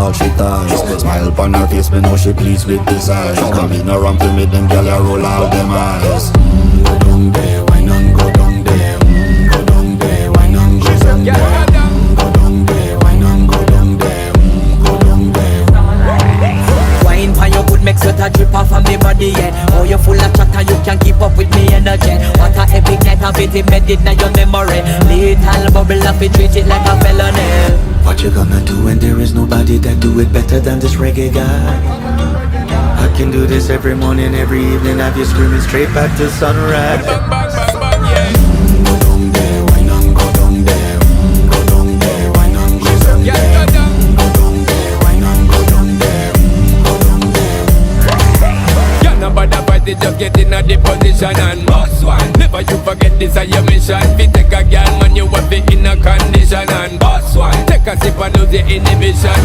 all she ties. Smile upon her face, me know she pleased with this eyes. Come in around to make them gyal a roll out them eyes. Go down there, wine and go down there. Go down there, wine and go down there. Go down there, wine and go down there. Go down there. Wine for your good make sweat a drip off of me body, yeah. Oh, you full of chatter, you can keep up with me energy. What a epic night of it embedded in your memory. Little bubble up, it treat it like a felony. What you gonna do when there is nobody that do it better than this reggae guy? I can do this every morning, every evening, have you screaming straight back to sunrise. Go down there, wine and go down there. Go down there, wine and go down there. Go down there, wine and go down there. Go down there. Can't nobody fight it, just get in a the position and boss one. Never you forget this is your mission. If you take a girl, man, you have it in a condition and boss one. Take a sip and lose your inhibition.